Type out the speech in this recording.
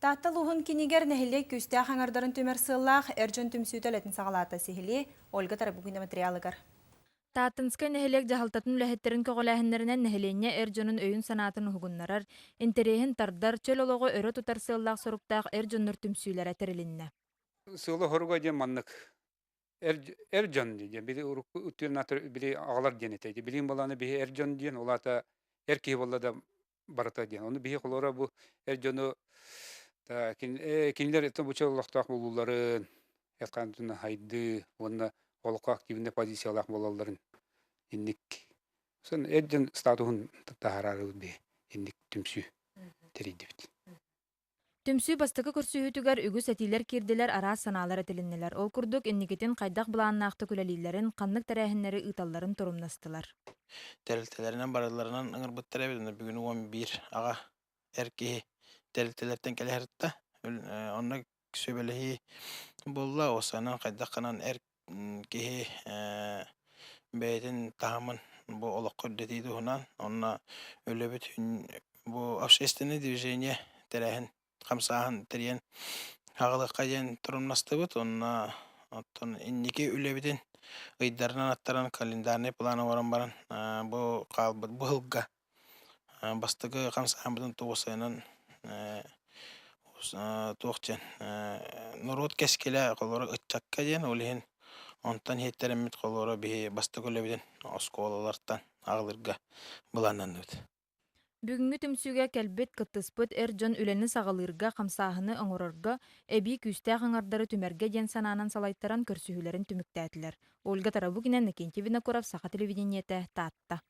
Тааттал уһун кинигер нэһилей күстää хаңардарын түмер сыллах эржон түмсүүтөлетін сағалата сихили Ольга Тарабугина материалыгар. Таатынскай нэһилек жахалтатын үлэһэттерин көҕөлээһиннэринэн нэһиленьэ эрдьонун өйүн санаатын уһугуннарар, интереһин тардар чөл олоҕо өрө тутар сыыллаах соруктаах эрдьоннор түмсүүлэрэ терилиннэ. Сыылы хоруга ден маннык эржон ден били уттуйнатыр били агалар денете билин баланы бии эржон ден олата эрки боллада барата ден onu бии холора бу эржону та кинилер это бучаллахтак болуларын яткандына хайды онна олука активне позициялах болаларын инник сон эржон статуын тахарары бе инник түмсү теридибит. Түмсүү бастакы көрсүүтүгөр үгүс этилер кирдилер араас санаалар этилиннелер. Ол курдук инникитин кайдах булааннаакты күлэлилерин каннык тәрәһиннери ыыталларын турумнастылар. Терилтелеринен барыларынан ыңырбыттар эбидин бүгүн 11 ага эрки терилтелерден келеритта онна сөбелеhi болла осанан кайдакканан эрки бэйдин таамын бу олокко детиди хунан онна өлөбүт бу общественное движение терәһин камсаһын терен хагалыкка ден турумнастыбыт онна оттон инники үлебитин ыйдарынан аттаран календарный планы баран баран бу калбыт бу хылга бастыгы камсаһын тугусайнан туохчен нурут кескеле колора ытчакка ден олихин онтан хеттеремит колора би бастыгы үлебитин осколалартан агылырга буланнаныбыт. Бүгүнгү түмсүүгө келбит кыттыспыт эрдьон үлени сагалырга камсаахыны оҥорорго эби күстää аңардары түмерге ден санаанан салайттаран көрсүһүлэрин түмүктээтлер. Ольга Тарабугина, Никентьевна Куров, Саха телевидениете, Таатта.